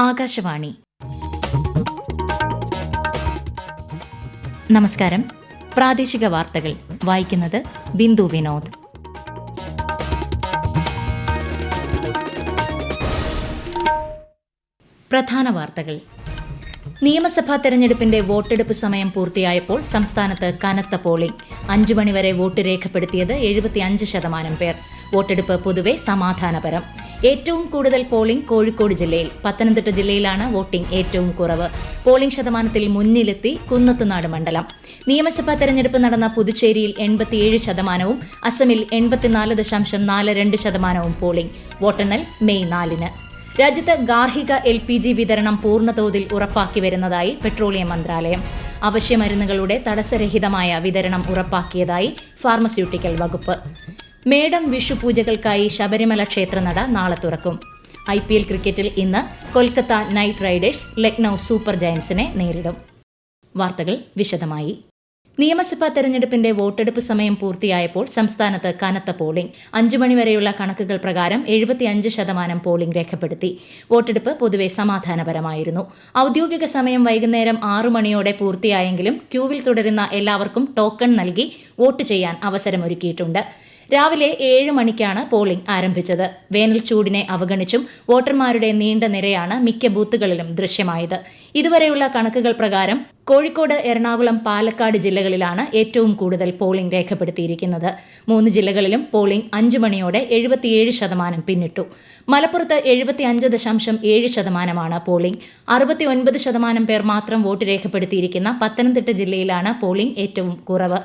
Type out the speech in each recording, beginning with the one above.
ആകാശവാണി. നമസ്കാരം. പ്രാദേശിക വാർത്തകൾ വായിക്കുന്നത് ബിന്ദു വിനോദ്. പ്രധാന വാർത്തകൾ. നിയമസഭാ തെരഞ്ഞെടുപ്പിന്റെ വോട്ടെടുപ്പ് സമയം പൂർത്തിയായപ്പോൾ സംസ്ഥാനത്ത് കനത്ത പോളിംഗ്. 5 മണിവരെ വോട്ട് രേഖപ്പെടുത്തിയത് 75% പേർ. വോട്ടെടുപ്പ് പൊതുവെ സമാധാനപരം. ഏറ്റവും കൂടുതൽ പോളിംഗ് കോഴിക്കോട് ജില്ലയിൽ. പത്തനംതിട്ട ജില്ലയിലാണ് വോട്ടിംഗ് ഏറ്റവും കുറവ്. പോളിംഗ് ശതമാനത്തിൽ മുന്നിലെത്തി കുന്നത്തുനാട് മണ്ഡലം. നിയമസഭാ തെരഞ്ഞെടുപ്പ് നടന്ന പുതുച്ചേരിയിൽ 87%, അസമിൽ 84.42% പോളിംഗ്. വോട്ടെണ്ണൽ മെയ് 4-ന്. രാജ്യത്ത് ഗാർഹിക LPG വിതരണം പൂർണ്ണതോതിൽ ഉറപ്പാക്കി വരുന്നതായി പെട്രോളിയം മന്ത്രാലയം. അവശ്യമരുന്നുകളുടെ തടസ്സരഹിതമായ വിതരണം ഉറപ്പാക്കിയതായി ഫാർമസ്യൂട്ടിക്കൽ വകുപ്പ്. മേടം വിഷുപൂജകൾക്കായി ശബരിമല ക്ഷേത്രനട നാളെ തുറക്കും. IPL ക്രിക്കറ്റിൽ ഇന്ന് Kolkata Knight Riders Lucknow Super ജയന്റ്സിനെ നേരിടും. വാർത്തകൾ വിശദമായി. നിയമസഭാ തെരഞ്ഞെടുപ്പിന്റെ വോട്ടെടുപ്പ് സമയം പൂർത്തിയായപ്പോൾ സംസ്ഥാനത്ത് കനത്ത പോളിംഗ്. 5 മണിവരെയുള്ള കണക്കുകൾ പ്രകാരം 75% പോളിംഗ് രേഖപ്പെടുത്തി. വോട്ടെടുപ്പ് പൊതുവെ സമാധാനപരമായിരുന്നു. ഔദ്യോഗിക സമയം വൈകുന്നേരം 6 മണിയോടെ പൂർത്തിയായെങ്കിലും ക്യൂവിൽ തുടരുന്ന എല്ലാവർക്കും ടോക്കൺ നൽകി വോട്ട് ചെയ്യാൻ അവസരമൊരുക്കിയിട്ടുണ്ട്. രാവിലെ 7 മണിക്കാണ് പോളിംഗ് ആരംഭിച്ചത്. വേനൽ ചൂടിനെ അവഗണിച്ചും വോട്ടർമാരുടെ നീണ്ട നിരയാണ് മിക്ക ബൂത്തുകളിലും ദൃശ്യമായത്. ഇതുവരെയുള്ള കണക്കുകൾ പ്രകാരം കോഴിക്കോട്, എറണാകുളം, പാലക്കാട് ജില്ലകളിലാണ് ഏറ്റവും കൂടുതൽ പോളിംഗ് രേഖപ്പെടുത്തിയിരിക്കുന്നത്. 3 ജില്ലകളിലും പോളിംഗ് 5 മണിയോടെ 77% പിന്നിട്ടു. മലപ്പുറത്ത് 75.7% പോളിംഗ്. 69% പേർ മാത്രം വോട്ട് രേഖപ്പെടുത്തിയിരിക്കുന്ന പത്തനംതിട്ട ജില്ലയിലാണ് പോളിംഗ് ഏറ്റവും കുറവ്.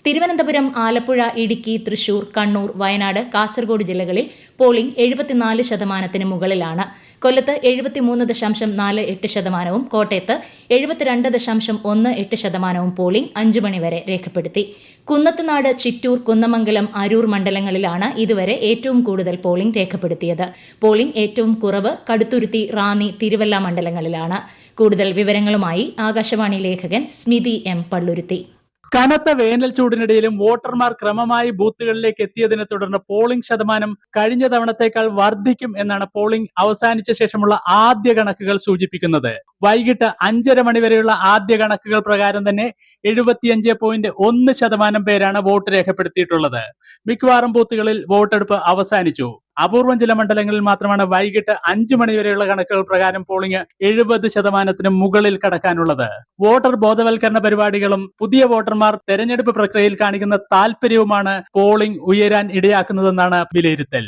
തിരുവനന്തപുരം, ആലപ്പുഴ, ഇടുക്കി, തൃശൂർ, കണ്ണൂർ, വയനാട്, കാസർഗോഡ് ജില്ലകളിൽ പോളിംഗ് 74% മുകളിലാണ്. കൊല്ലത്ത് 73.48%, കോട്ടയത്ത് 72.18% പോളിംഗ് 5 മണിവരെ രേഖപ്പെടുത്തി. കുന്നത്തുനാട്, ചിറ്റൂർ, കുന്നമംഗലം, അരൂർ മണ്ഡലങ്ങളിലാണ് ഇതുവരെ ഏറ്റവും കൂടുതൽ പോളിംഗ് രേഖപ്പെടുത്തിയത്. പോളിംഗ് ഏറ്റവും കുറവ് കടുത്തുരുത്തി, റാന്നി, തിരുവല്ല മണ്ഡലങ്ങളിലാണ്. കൂടുതൽ വിവരങ്ങളുമായി ആകാശവാണി ലേഖകൻ സ്മിതി M. പള്ളുരുത്തി. കനത്ത വേനൽ ചൂടിനിടയിലും വോട്ടർമാർ ക്രമമായി ബൂത്തുകളിലേക്ക് എത്തിയതിനെ തുടർന്ന് പോളിംഗ് ശതമാനം കഴിഞ്ഞ തവണത്തേക്കാൾ വർദ്ധിക്കും എന്നാണ് പോളിംഗ് അവസാനിച്ച ശേഷമുള്ള ആദ്യ കണക്കുകൾ സൂചിപ്പിക്കുന്നത്. വൈകിട്ട് 5:30 മണിവരെയുള്ള ആദ്യ കണക്കുകൾ പ്രകാരം തന്നെ 75.1% പേരാണ് വോട്ട് രേഖപ്പെടുത്തിയിട്ടുള്ളത്. മിക്കവാറും ബൂത്തുകളിൽ വോട്ടെടുപ്പ് അവസാനിച്ചു. അപൂർവം ചില മണ്ഡലങ്ങളിൽ മാത്രമാണ് വൈകിട്ട് 5 മണിവരെയുള്ള കണക്കുകൾ പ്രകാരം പോളിംഗ് 70% മുകളിൽ കടക്കാനുള്ളത്. വോട്ടർ ബോധവൽക്കരണ പരിപാടികളും പുതിയ വോട്ടർമാർ തെരഞ്ഞെടുപ്പ് പ്രക്രിയയിൽ കാണിക്കുന്ന താൽപര്യവുമാണ് പോളിംഗ് ഉയരാൻ ഇടയാക്കുന്നതെന്നാണ് വിലയിരുത്തൽ.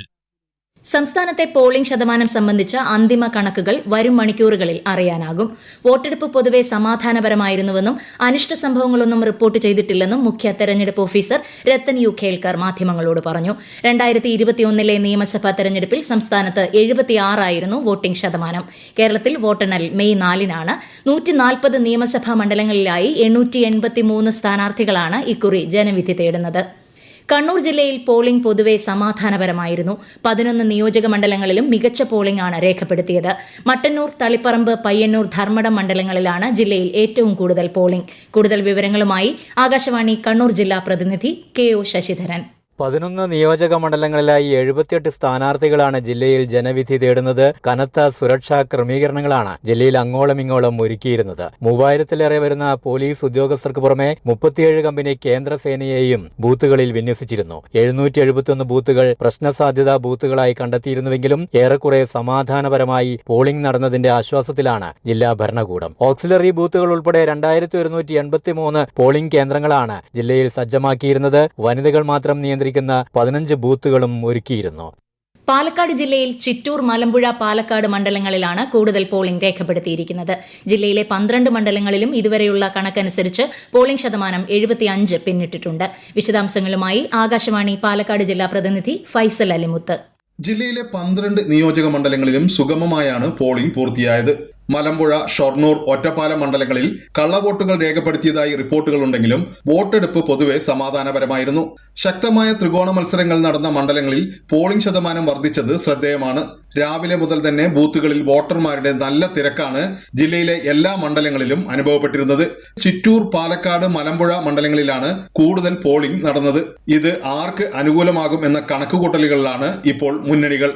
സംസ്ഥാനത്തെ പോളിംഗ് ശതമാനം സംബന്ധിച്ച അന്തിമ കണക്കുകൾ വരും മണിക്കൂറുകളിൽ അറിയാനാകും. വോട്ടെടുപ്പ് പൊതുവെ സമാധാനപരമായിരുന്നുവെന്നും അനിഷ്ട സംഭവങ്ങളൊന്നും റിപ്പോർട്ട് ചെയ്തിട്ടില്ലെന്നും മുഖ്യ തെരഞ്ഞെടുപ്പ് ഓഫീസർ രത്തൻ യു ഖേൽക്കർ മാധ്യമങ്ങളോട് പറഞ്ഞു. 2021 നിയമസഭാ തെരഞ്ഞെടുപ്പിൽ സംസ്ഥാനത്ത് 76 വോട്ടിംഗ് ശതമാനം. കേരളത്തിൽ വോട്ടെണ്ണൽ മെയ് 4-നാണ്. 140 നിയമസഭാ മണ്ഡലങ്ങളിലായി 883 സ്ഥാനാർത്ഥികളാണ് ഇക്കുറി ജനവിധി തേടുന്നത്. കണ്ണൂർ ജില്ലയിൽ പോളിംഗ് പൊതുവെ സമാധാനപരമായിരുന്നു. 11 നിയോജക മണ്ഡലങ്ങളിലും മികച്ച പോളിംഗ് ആണ് രേഖപ്പെടുത്തിയത്. മട്ടന്നൂർ, തളിപ്പറമ്പ്, പയ്യന്നൂർ, ധർമ്മടം മണ്ഡലങ്ങളിലാണ് ജില്ലയിൽ ഏറ്റവും കൂടുതൽ പോളിംഗ്. കൂടുതൽ വിവരങ്ങളുമായി ആകാശവാണി കണ്ണൂർ ജില്ലാ പ്രതിനിധി KO ശശിധരൻ. 11 നിയോജക മണ്ഡലങ്ങളിലായി 78 സ്ഥാനാർത്ഥികളാണ് ജില്ലയിൽ ജനവിധി തേടുന്നത്. കനത്ത സുരക്ഷാ ക്രമീകരണങ്ങളാണ് ജില്ലയിൽ അങ്ങോളം ഇങ്ങോളം ഒരുക്കിയിരുന്നത്. 3000-ലേറെ വരുന്ന പോലീസ് ഉദ്യോഗസ്ഥർക്ക് പുറമെ 37 കമ്പനി കേന്ദ്രസേനയെയും ബൂത്തുകളിൽ വിന്യസിച്ചിരുന്നു. 771 ബൂത്തുകൾ പ്രശ്നസാധ്യതാ ബൂത്തുകളായി കണ്ടെത്തിയിരുന്നുവെങ്കിലും ഏറെക്കുറെ സമാധാനപരമായി പോളിംഗ് നടന്നതിന്റെ ആശ്വാസത്തിലാണ് ജില്ലാ ഭരണകൂടം. ഓക്സിലറി ബൂത്തുകൾ ഉൾപ്പെടെ 2183 പോളിംഗ് കേന്ദ്രങ്ങളാണ് ജില്ലയിൽ സജ്ജമാക്കിയിരുന്നത്. വനിതകൾ മാത്രം നിയന്ത്രിക്കുന്ന 15 ബൂത്തുകളും ഒരുക്കിയിരുന്നു. പാലക്കാട് ജില്ലയിൽ ചിറ്റൂർ, മലമ്പുഴ, പാലക്കാട് മണ്ഡലങ്ങളിലാണ് കൂടുതൽ പോളിംഗ് രേഖപ്പെടുത്തിയിരിക്കുന്നത്. ജില്ലയിലെ 12 മണ്ഡലങ്ങളിലും ഇതുവരെയുള്ള കണക്കനുസരിച്ച് പോളിംഗ് ശതമാനം 75 പിന്നിട്ടിട്ടുണ്ട്. വിശദാംശങ്ങളുമായി ആകാശവാണി പാലക്കാട് ജില്ലാ പ്രതിനിധി ഫൈസൽ അലിമുത്ത്. ജില്ലയിലെ 12 നിയോജക മണ്ഡലങ്ങളിലും സുഗമമായാണ് പോളിംഗ് പൂർത്തിയായത്. മലമ്പുഴ, ഷൊർണൂർ, ഒറ്റപ്പാലം മണ്ഡലങ്ങളിൽ കള്ളവോട്ടുകൾ രേഖപ്പെടുത്തിയതായി റിപ്പോർട്ടുകളുണ്ടെങ്കിലും വോട്ടെടുപ്പ് പൊതുവെ സമാധാനപരമായിരുന്നു. ശക്തമായ ത്രികോണ മത്സരങ്ങൾ നടന്ന മണ്ഡലങ്ങളിൽ പോളിംഗ് ശതമാനം വർദ്ധിച്ചത് ശ്രദ്ധേയമാണ്. രാവിലെ മുതൽ തന്നെ ബൂത്തുകളിൽ വോട്ടർമാരുടെ നല്ല തിരക്കാണ് ജില്ലയിലെ എല്ലാ മണ്ഡലങ്ങളിലും അനുഭവപ്പെട്ടിരുന്നത്. ചിറ്റൂർ, പാലക്കാട്, മലമ്പുഴ മണ്ഡലങ്ങളിലാണ് കൂടുതൽ പോളിംഗ് നടന്നത്. ഇത് ആർക്ക് അനുകൂലമാകും എന്ന കണക്കുകൂട്ടലുകളിലാണ് ഇപ്പോൾ മുന്നണികൾ.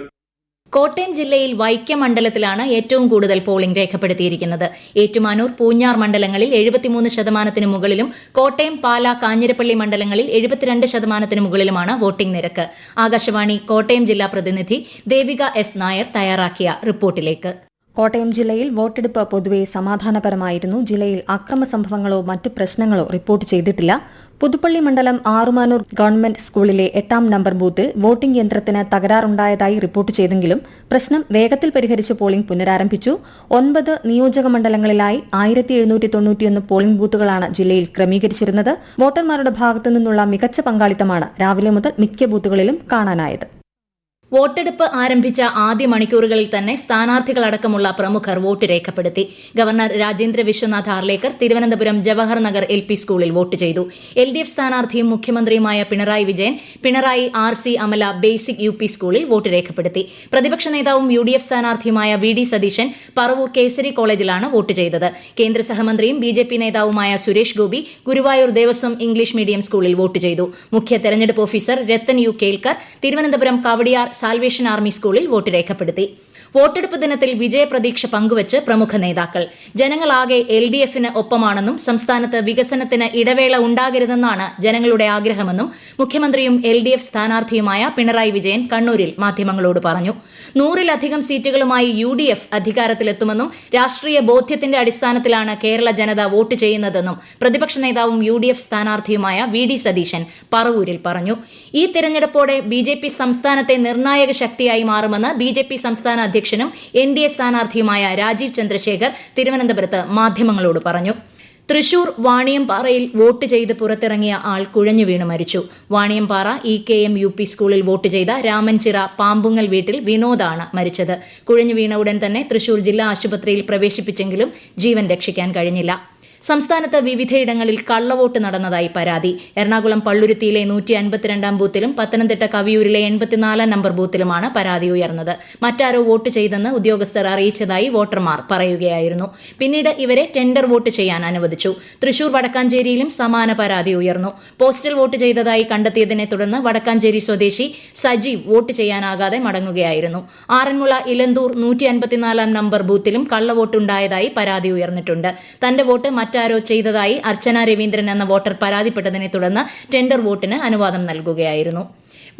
കോട്ടയം ജില്ലയിൽ വൈക്കം മണ്ഡലത്തിലാണ് ഏറ്റവും കൂടുതൽ പോളിംഗ് രേഖപ്പെടുത്തിയിരിക്കുന്നത്. ഏറ്റുമാനൂർ, പൂഞ്ഞാർ മണ്ഡലങ്ങളിൽ 73% മുകളിലും കോട്ടയം, പാലാ, കാഞ്ഞിരപ്പള്ളി മണ്ഡലങ്ങളിൽ 72% മുകളിലുമാണ് വോട്ടിംഗ് നിരക്ക്. ആകാശവാണി കോട്ടയം ജില്ലാ പ്രതിനിധി ദേവിക എസ് നായർ തയ്യാറാക്കിയ റിപ്പോർട്ടിലേക്ക്. കോട്ടയം ജില്ലയിൽ വോട്ടെടുപ്പ് പൊതുവെ സമാധാനപരമായിരുന്നു. ജില്ലയിൽ അക്രമ സംഭവങ്ങളോ മറ്റു പ്രശ്നങ്ങളോ റിപ്പോർട്ട് ചെയ്തിട്ടില്ല. പുതുപ്പള്ളി മണ്ഡലം ആറുമാനൂർ ഗവൺമെന്റ് സ്കൂളിലെ 8ാം നമ്പർ ബൂത്തിൽ വോട്ടിംഗ് യന്ത്രത്തിന് തകരാറുണ്ടായതായി റിപ്പോർട്ട് ചെയ്തെങ്കിലും പ്രശ്നം വേഗത്തിൽ പരിഹരിച്ച് പോളിംഗ് പുനരാരംഭിച്ചു. 9 നിയോജക മണ്ഡലങ്ങളിലായി 1791 പോളിംഗ് ബൂത്തുകളാണ് ജില്ലയിൽ ക്രമീകരിച്ചിരുന്നത്. വോട്ടർമാരുടെ ഭാഗത്തുനിന്നുള്ള മികച്ച പങ്കാളിത്തമാണ് രാവിലെ മുതൽ മിക്ക ബൂത്തുകളിലും കാണാനായത്. വോട്ടെടുപ്പ് ആരംഭിച്ച ആദ്യ മണിക്കൂറുകളിൽ തന്നെ സ്ഥാനാർത്ഥികളടക്കമുള്ള പ്രമുഖർ വോട്ട് രേഖപ്പെടുത്തി. ഗവർണർ രാജേന്ദ്ര വിശ്വനാഥ് ആർലേക്കർ തിരുവനന്തപുരം ജവഹർ നഗർ LP സ്കൂളിൽ വോട്ട് ചെയ്തു. LDF സ്ഥാനാർത്ഥിയും മുഖ്യമന്ത്രിയുമായ Pinarayi Vijayan Pinarayi RC Amala basic UP സ്കൂളിൽ വോട്ട് രേഖപ്പെടുത്തി. പ്രതിപക്ഷ നേതാവും UDF സ്ഥാനാർത്ഥിയുമായ VD സതീശൻ പറവൂർ കേസരി കോളേജിലാണ് വോട്ട് ചെയ്തത്. കേന്ദ്ര സഹമന്ത്രിയും BJP നേതാവുമായ സുരേഷ് ഗോപി ഗുരുവായൂർ ദേവസ്വം ഇംഗ്ലീഷ് മീഡിയം സ്കൂളിൽ വോട്ട് ചെയ്തു. മുഖ്യ തെരഞ്ഞെടുപ്പ് officer Rathan U Kelkar Thiruvananthapuram Kawdiar Salvation Army സ്കൂളിൽ വോട്ട് രേഖപ്പെടുത്തി. വോട്ടെടുപ്പ് ദിനത്തിൽ വിജയപ്രതീക്ഷ പങ്കുവച്ച് പ്രമുഖ നേതാക്കൾ. ജനങ്ങളാകെ LDFന് ഒപ്പമാണെന്നും സംസ്ഥാനത്ത് വികസനത്തിന് ഇടവേള ഉണ്ടാകരുതെന്നാണ് ജനങ്ങളുടെ ആഗ്രഹമെന്നും മുഖ്യമന്ത്രിയും LDF സ്ഥാനാർത്ഥിയുമായ പിണറായി വിജയൻ കണ്ണൂരിൽ മാധ്യമങ്ങളോട് പറഞ്ഞു. 100-ലധികം സീറ്റുകളുമായി UDF അധികാരത്തിലെത്തുമെന്നും രാഷ്ട്രീയ ബോധ്യത്തിന്റെ അടിസ്ഥാനത്തിലാണ് കേരള ജനത വോട്ട് ചെയ്യുന്നതെന്നും പ്രതിപക്ഷ നേതാവും UDF സ്ഥാനാർത്ഥിയുമായ VD സതീശൻ പറവൂരിൽ പറഞ്ഞു. ഈ തെരഞ്ഞെടുപ്പോടെ BJP സംസ്ഥാനത്തെ നിർണായക ശക്തിയായി മാറുമെന്ന് BJP സംസ്ഥാന അധ്യക്ഷനും NDA സ്ഥാനാർത്ഥിയുമായ രാജീവ് ചന്ദ്രശേഖർ തിരുവനന്തപുരത്ത് മാധ്യമങ്ങളോട് പറഞ്ഞു. തൃശൂർ വാണിയംപാറയിൽ വോട്ട് ചെയ്ത് പുറത്തിറങ്ങിയ ആൾ കുഴഞ്ഞു വീണ് മരിച്ചു. വാണിയംപാറ EKM UP സ്കൂളിൽ വോട്ട് ചെയ്ത രാമൻചിറ പാമ്പുങ്ങൽ വീട്ടിൽ വിനോദാണ് മരിച്ചത്. കുഴഞ്ഞു വീണ ഉടൻ തന്നെ തൃശൂർ ജില്ലാ ആശുപത്രിയിൽ പ്രവേശിപ്പിച്ചെങ്കിലും ജീവൻ രക്ഷിക്കാൻ കഴിഞ്ഞില്ല. സംസ്ഥാനത്ത് വിവിധയിടങ്ങളിൽ കള്ളവോട്ട് നടന്നതായി പരാതി. എറണാകുളം പള്ളുരുത്തിയിലെ 152-ാം ബൂത്തിലും പത്തനംതിട്ട കവിയൂരിലെ 84-ാം നമ്പർ ബൂത്തിലുമാണ് പരാതി ഉയർന്നത്. മറ്റാരോ വോട്ട് ചെയ്തെന്ന് ഉദ്യോഗസ്ഥർ അറിയിച്ചതായി വോട്ടർമാർ പറയുകയായിരുന്നു. പിന്നീട് ഇവരെ ടെൻഡർ വോട്ട് ചെയ്യാൻ അനുവദിച്ചു. തൃശൂർ വടക്കാഞ്ചേരിയിലും സമാന പരാതി ഉയർന്നു. പോസ്റ്റൽ വോട്ട് ചെയ്തതായി കണ്ടെത്തിയതിനെ തുടർന്ന് വടക്കാഞ്ചേരി സ്വദേശി സജീവ് വോട്ട് ചെയ്യാനാകാതെ മടങ്ങുകയായിരുന്നു. ആറന്മുള ഇലന്തൂർ 154-ാം നമ്പർ ബൂത്തിലും കള്ളവോട്ടുണ്ടായതായി പരാതി ഉയർന്നിട്ടുണ്ട്. തന്റെ വോട്ട് മറ്റാരോ ചെയ്തതായി അർച്ചന രവീന്ദ്രൻ എന്ന വോട്ടർ പരാതിപ്പെട്ടതിനെ തുടർന്ന് ടെൻഡർ വോട്ടിന് അനുവാദം നൽകുകയായിരുന്നു.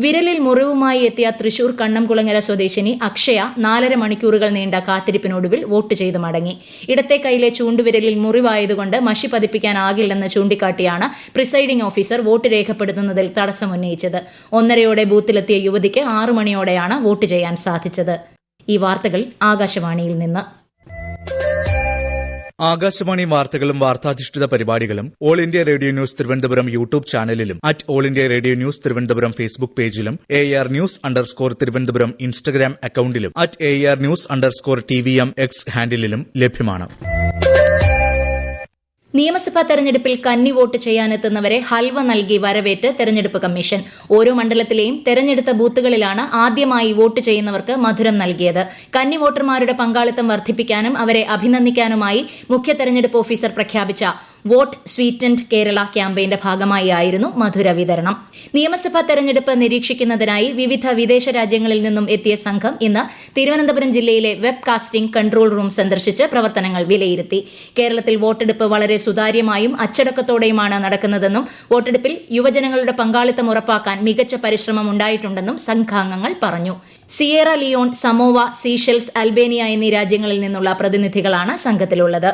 വിരലിൽ മുറിവുമായി എത്തിയ തൃശൂർ കണ്ണംകുളങ്ങര സ്വദേശിനി അക്ഷയ 4.5 മണിക്കൂറുകൾ നീണ്ട കാത്തിരിപ്പിനൊടുവിൽ വോട്ട് ചെയ്ത് മടങ്ങി. ഇടത്തെ കൈയിലെ ചൂണ്ടുവിരലിൽ മുറിവായതുകൊണ്ട് മഷി പതിപ്പിക്കാനാകില്ലെന്ന് ചൂണ്ടിക്കാട്ടിയാണ് പ്രിസൈഡിംഗ് ഓഫീസർ വോട്ട് രേഖപ്പെടുത്തുന്നതിൽ തടസ്സമുന്നയിച്ചത്. 1:30 ബൂത്തിലെത്തിയ യുവതിക്ക് 6 മണിയോടെയാണ് വോട്ട് ചെയ്യാൻ സാധിച്ചത്. ഈ വാർത്തകൾ ആകാശവാണിയിൽ നിന്ന്. ആകാശവാണി വാർത്തകളും വാർത്താധിഷ്ഠിത പരിപാടികളും All India Radio News Thiruvananthapuram YouTube ചാനലിലും All India Radio News Thiruvananthapuram Facebook പേജിലും AR News_ തിരുവനന്തപുരം ഇൻസ്റ്റഗ്രാം അക്കൌണ്ടിലും AR News_TVM X ഹാൻഡിലും ലഭ്യമാണ്. നിയമസഭാ തെരഞ്ഞെടുപ്പിൽ കന്നി വോട്ട് ചെയ്യാനെത്തുന്നവരെ ഹൽവ നൽകി വരവേറ്റ് തെരഞ്ഞെടുപ്പ് കമ്മീഷൻ. ഓരോ മണ്ഡലത്തിലെയും തെരഞ്ഞെടുത്ത ബൂത്തുകളിലാണ് ആദ്യമായി വോട്ട് ചെയ്യുന്നവർക്ക് മധുരം നൽകിയത്. കന്നി വോട്ടർമാരുടെ പങ്കാളിത്തം വർദ്ധിപ്പിക്കാനും അവരെ അഭിനന്ദിക്കാനുമായി മുഖ്യ തെരഞ്ഞെടുപ്പ് ഓഫീസർ പ്രഖ്യാപിച്ച വോട്ട് സ്വീറ്റൻഡ് കേരള ക്യാമ്പയിന്റെ ഭാഗമായായിരുന്നു മധുര വിതരണം. നിയമസഭാ തെരഞ്ഞെടുപ്പ് നിരീക്ഷിക്കുന്നതിനായി വിവിധ വിദേശ രാജ്യങ്ങളിൽ നിന്നും എത്തിയ സംഘം ഇന്ന് തിരുവനന്തപുരം ജില്ലയിലെ വെബ് കാസ്റ്റിംഗ് കൺട്രോൾ റൂം സന്ദർശിച്ച് പ്രവർത്തനങ്ങൾ വിലയിരുത്തി. കേരളത്തിൽ വോട്ടെടുപ്പ് വളരെ സുതാര്യമായും അച്ചടക്കത്തോടെയുമാണ് നടക്കുന്നതെന്നും വോട്ടെടുപ്പിൽ യുവജനങ്ങളുടെ പങ്കാളിത്തം ഉറപ്പാക്കാൻ മികച്ച പരിശ്രമം ഉണ്ടായിട്ടുണ്ടെന്നും സംഘാംഗങ്ങൾ പറഞ്ഞു. Sierra Leone, Samoa, Seychelles, Albania എന്നീ രാജ്യങ്ങളിൽ നിന്നുള്ള പ്രതിനിധികളാണ് സംഘത്തിലുള്ളത്.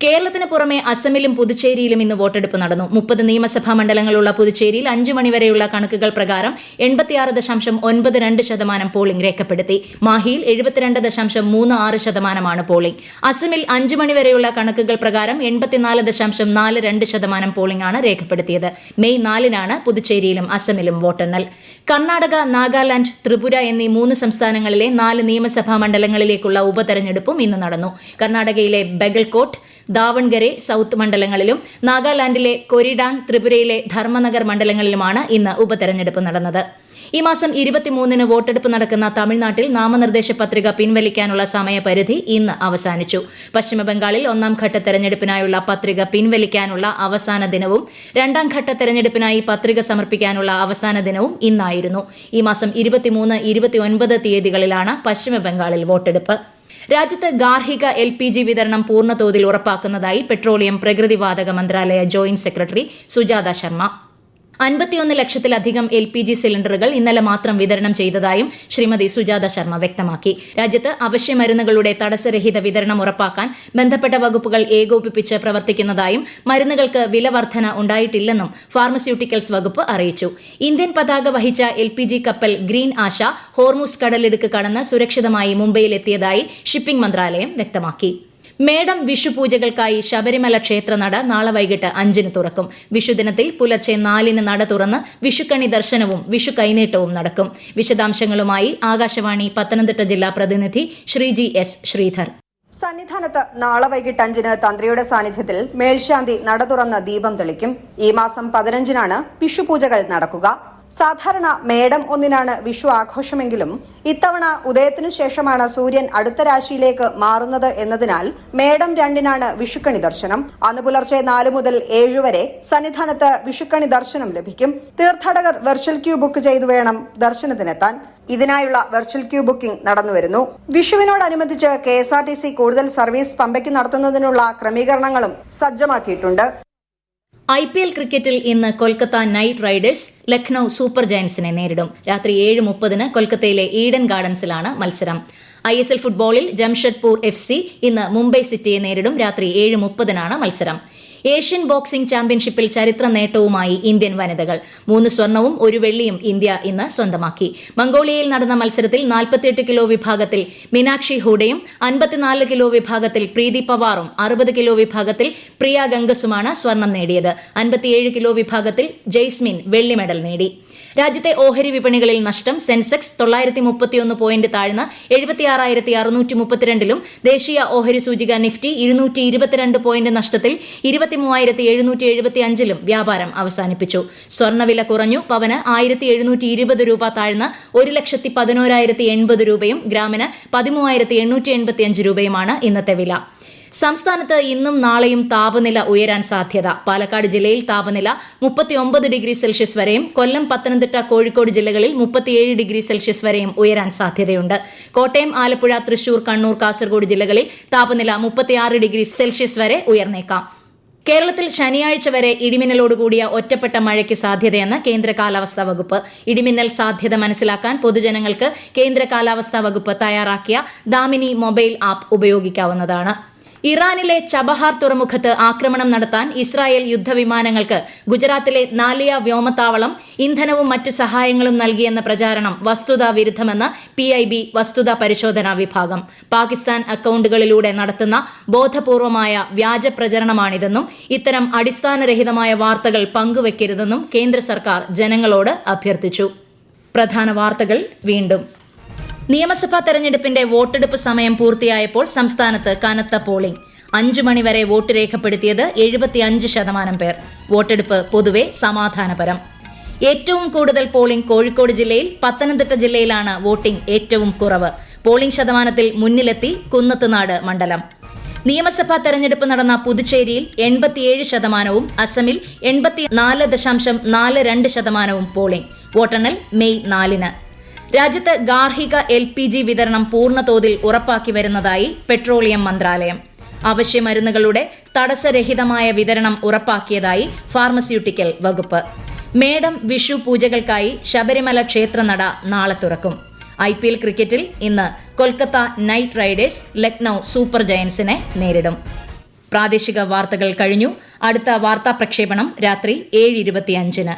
കേരളത്തിന് പുറമെ അസമിലും പുതുച്ചേരിയിലും ഇന്ന് വോട്ടെടുപ്പ് നടന്നു. 30 നിയമസഭാ മണ്ഡലങ്ങളുള്ള പുതുച്ചേരിയിൽ 5 മണിവരെയുള്ള കണക്കുകൾ പ്രകാരം 86.92% പോളിംഗ് രേഖപ്പെടുത്തി. മാഹിയിൽ 72.36% പോളിംഗ്. അസമിൽ 5 മണിവരെയുള്ള കണക്കുകൾ പ്രകാരം 84.42% പോളിംഗ് ആണ് രേഖപ്പെടുത്തിയത്. മെയ് 4-നാണ് പുതുച്ചേരിയിലും അസമിലും വോട്ടെണ്ണൽ. കർണാടക, നാഗാലാന്റ്, ത്രിപുര എന്നീ 3 സംസ്ഥാനങ്ങളിലെ 4 നിയമസഭാ മണ്ഡലങ്ങളിലേക്കുള്ള ഉപതെരഞ്ഞെടുപ്പും ഇന്ന് നടന്നു. കർണാടകയിലെ ബഗൽകോട്ട്, ദാവൺഗരെ സൌത്ത് മണ്ഡലങ്ങളിലും നാഗാലാൻഡിലെ കൊരിഡാങ്, ത്രിപുരയിലെ ധർമ്മനഗർ മണ്ഡലങ്ങളിലുമാണ് ഇന്ന് ഉപതെരഞ്ഞെടുപ്പ് നടന്നത്. ഈ മാസം 23-ന് വോട്ടെടുപ്പ് നടക്കുന്ന തമിഴ്നാട്ടിൽ നാമനിർദ്ദേശ പത്രിക പിൻവലിക്കാനുള്ള സമയപരിധി ഇന്ന് അവസാനിച്ചു. പശ്ചിമബംഗാളിൽ 1ാം ഘട്ട തെരഞ്ഞെടുപ്പിനായുള്ള പത്രിക പിൻവലിക്കാനുള്ള അവസാന ദിനവും 2ാം ഘട്ട തെരഞ്ഞെടുപ്പിനായി പത്രിക സമർപ്പിക്കാനുള്ള അവസാന ദിനവും ഇന്നായിരുന്നു. ഈ മാസം 23, 29 തീയതികളിലാണ് പശ്ചിമബംഗാളിൽ വോട്ടെടുപ്പ്. രാജ്യത്ത് ഗാർഹിക LPG വിതരണം പൂർണ്ണതോതിൽ ഉറപ്പാക്കുന്നതായി പെട്രോളിയം പ്രകൃതിവാതക മന്ത്രാലയ ജോയിന്റ് സെക്രട്ടറി സുജാത ശർമ്മ. 51 ലക്ഷത്തിലധികം LPG സിലിണ്ടറുകൾ ഇന്നലെ മാത്രം വിതരണം ചെയ്തതായും ശ്രീമതി സുജാത ശർമ്മ വ്യക്തമാക്കി. രാജ്യത്ത് അവശ്യമരുന്നുകളുടെ തടസ്സരഹിത വിതരണം ഉറപ്പാക്കാൻ ബന്ധപ്പെട്ട വകുപ്പുകൾ ഏകോപിപ്പിച്ച് പ്രവർത്തിക്കുന്നതായും മരുന്നുകൾക്ക് വില വർധന ഉണ്ടായിട്ടില്ലെന്നും ഫാർമസ്യൂട്ടിക്കൽസ് വകുപ്പ് അറിയിച്ചു. ഇന്ത്യൻ പതാക വഹിച്ച LPG കപ്പൽ ഗ്രീൻ ആശ ഹോർമുസ് കടലിടുക്ക് കടന്ന് സുരക്ഷിതമായി മുംബൈയിലെത്തിയതായി ഷിപ്പിംഗ് മന്ത്രാലയം വ്യക്തമാക്കി. മേടം വിഷുപൂജകൾക്കായി ശബരിമല ക്ഷേത്രനട നാളെ വൈകിട്ട് 5-ന് തുറക്കും. വിഷുദിനത്തിൽ പുലർച്ചെ 4-ന് നട തുറന്ന് വിഷുക്കണി ദർശനവും വിഷു കൈനീട്ടവും നടക്കും. വിശദാംശങ്ങളുമായി ആകാശവാണി പത്തനംതിട്ട ജില്ലാ പ്രതിനിധി ശ്രീജി എസ് ശ്രീധർ. സന്നിധാനത്ത് നാളെ വൈകിട്ട് 5-ന് തന്ത്രിയുടെ സാന്നിധ്യത്തിൽ മേൽശാന്തി നട തുറന്ന് ദീപം തെളിക്കും. ഈ മാസം 15-നാണ് വിഷുപൂജകൾ നടക്കുക. സാധാരണ മേടം 1-നാണ് വിഷു ആഘോഷമെങ്കിലും ഇത്തവണ ഉദയത്തിനു ശേഷമാണ് സൂര്യൻ അടുത്ത രാശിയിലേക്ക് മാറുന്നത് എന്നതിനാൽ മേടം 2-നാണ് വിഷുക്കണി ദർശനം. അന്ന് പുലർച്ചെ 4 മുതൽ 7 വരെ സന്നിധാനത്ത് വിഷുക്കണി ദർശനം ലഭിക്കും. തീർത്ഥാടകർ വെർച്വൽ ക്യൂ ബുക്ക് ചെയ്തു വേണം ദർശനത്തിനെത്താൻ. ഇതിനായുള്ള വെർച്വൽ ക്യൂ ബുക്കിംഗ് നടന്നുവരുന്നു. വിഷുവിനോടനുബന്ധിച്ച് KSRTC കൂടുതൽ സർവീസ് പമ്പയ്ക്ക് നടത്തുന്നതിനുള്ള ക്രമീകരണങ്ങളും സജ്ജമാക്കിയിട്ടുണ്ട്. IPL ക്രിക്കറ്റിൽ ഇന്ന് Kolkata Knight Riders Lucknow Super ജയന്റ്സിനെ നേരിടും. രാത്രി 7:30-ന് കൊൽക്കത്തയിലെ ഈഡൻ ഗാർഡൻസിലാണ് മത്സരം. ISL ഫുട്ബോളിൽ ജംഷഡ്പൂർ FC ഇന്ന് മുംബൈ സിറ്റിയെ നേരിടും. രാത്രി 7:30-നാണ് മത്സരം. ഏഷ്യൻ ബോക്സിംഗ് ചാമ്പ്യൻഷിപ്പിൽ ചരിത്ര നേട്ടവുമായി ഇന്ത്യൻ വനിതകൾ. 3 സ്വർണവും 1 വെള്ളിയും ഇന്ത്യ ഇന്ന് സ്വന്തമാക്കി. മംഗോളിയയിൽ നടന്ന മത്സരത്തിൽ 48 കിലോ വിഭാഗത്തിൽ മീനാക്ഷി ഹൂഡയും 54 കിലോ വിഭാഗത്തിൽ പ്രീതി പവാറും 60 കിലോ വിഭാഗത്തിൽ പ്രിയ ഗംഗസുമാണ് സ്വർണം നേടിയത്. 57 കിലോ വിഭാഗത്തിൽ ജെയ്സ്മിൻ വെള്ളി മെഡൽ നേടി. രാജ്യത്തെ ഓഹരി വിപണികളിൽ നഷ്ടം. സെൻസെക്സ് 931 പോയിന്റ് താഴ്ന്ന് 76,632-ലും ദേശീയ ഓഹരി സൂചിക നിഫ്റ്റി 222 പോയിന്റ് നഷ്ടത്തിൽ 23,775-ലും വ്യാപാരം അവസാനിപ്പിച്ചു. സ്വർണ്ണവില കുറഞ്ഞു. പവന് 1,720 രൂപ താഴ്ന്ന് 1,11,080 രൂപയും ഗ്രാമിന് 13,885 രൂപയുമാണ് ഇന്നത്തെ വില. സംസ്ഥാനത്ത് ഇന്നും നാളെയും താപനില ഉയരാൻ സാധ്യത. പാലക്കാട് ജില്ലയിൽ താപനില 39 ഡിഗ്രി സെൽഷ്യസ് വരെയും കൊല്ലം, പത്തനംതിട്ട, കോഴിക്കോട് ജില്ലകളിൽ 37 ഡിഗ്രി സെൽഷ്യസ് വരെയും ഉയരാൻ സാധ്യതയുണ്ട്. കോട്ടയം, ആലപ്പുഴ, തൃശൂർ, കണ്ണൂർ, കാസർഗോഡ് ജില്ലകളിൽ താപനില 36 ഡിഗ്രി സെൽഷ്യസ് വരെ ഉയർന്നേക്കാം. കേരളത്തിൽ ശനിയാഴ്ച വരെ ഇടിമിന്നലോടുകൂടിയ ഒറ്റപ്പെട്ട മഴയ്ക്ക് സാധ്യതയെന്ന് കേന്ദ്ര കാലാവസ്ഥാ വകുപ്പ്. ഇടിമിന്നൽ സാധ്യത മനസ്സിലാക്കാൻ പൊതുജനങ്ങൾക്ക് കേന്ദ്ര കാലാവസ്ഥാ വകുപ്പ് തയ്യാറാക്കിയ ദാമിനി മൊബൈൽ ആപ്പ് ഉപയോഗിക്കാവുന്നതാണ്. ഇറാനിലെ ചബഹാർ തുറമുഖത്ത് ആക്രമണം നടത്താൻ ഇസ്രായേൽ യുദ്ധവിമാനങ്ങൾക്ക് ഗുജറാത്തിലെ നാലിയ വ്യോമത്താവളം ഇന്ധനവും മറ്റ് സഹായങ്ങളും നൽകിയെന്ന പ്രചാരണം വസ്തുതാ വിരുദ്ധമെന്ന് PIB വസ്തുതാ പരിശോധനാ വിഭാഗം. പാകിസ്ഥാൻ അക്കൌണ്ടുകളിലൂടെ നടത്തുന്ന ബോധപൂർവമായ വ്യാജ പ്രചരണമാണിതെന്നും ഇത്തരം അടിസ്ഥാനരഹിതമായ വാർത്തകൾ പങ്കുവെക്കരുതെന്നും കേന്ദ്ര സർക്കാർ ജനങ്ങളോട് അഭ്യർത്ഥിച്ചു. പ്രധാന വാർത്തകൾ വീണ്ടും. നിയമസഭാ തെരഞ്ഞെടുപ്പിന്റെ വോട്ടെടുപ്പ് സമയം പൂർത്തിയായപ്പോൾ സംസ്ഥാനത്ത് കനത്ത പോളിംഗ്. 5 മണിവരെ വോട്ട് രേഖപ്പെടുത്തിയത് 75% പേർ. വോട്ടെടുപ്പ് പൊതുവെ സമാധാനപരം. ഏറ്റവും കൂടുതൽ പോളിംഗ് കോഴിക്കോട് ജില്ലയിൽ. പത്തനംതിട്ട ജില്ലയിലാണ് വോട്ടിംഗ് ഏറ്റവും കുറവ്. പോളിംഗ് ശതമാനത്തിൽ മുന്നിലെത്തി കുന്നത്തുനാട് മണ്ഡലം. നിയമസഭാ തെരഞ്ഞെടുപ്പ് നടന്ന പുതുച്ചേരിയിൽ 87%, അസമിൽ 84.42% പോളിംഗ്. വോട്ടെണ്ണൽ മെയ് 4-ന്. രാജ്യത്ത് ഗാർഹിക LPG വിതരണം പൂർണ്ണതോതിൽ ഉറപ്പാക്കി വരുന്നതായി പെട്രോളിയം മന്ത്രാലയം. അവശ്യമരുന്നുകളുടെ തടസ്സരഹിതമായ വിതരണം ഉറപ്പാക്കിയതായി ഫാർമസ്യൂട്ടിക്കൽ വകുപ്പ്. മേടം വിഷു പൂജകൾക്കായി ശബരിമല ക്ഷേത്രനട നാളെ തുറക്കും. IPL ക്രിക്കറ്റിൽ ഇന്ന് Kolkata Knight Riders Lucknow Super ജയന്റ്സിനെ നേരിടും. പ്രാദേശിക വാർത്തകൾ കഴിഞ്ഞു. അടുത്ത വാർത്താ പ്രക്ഷേപണം രാത്രി 7:25-ന്.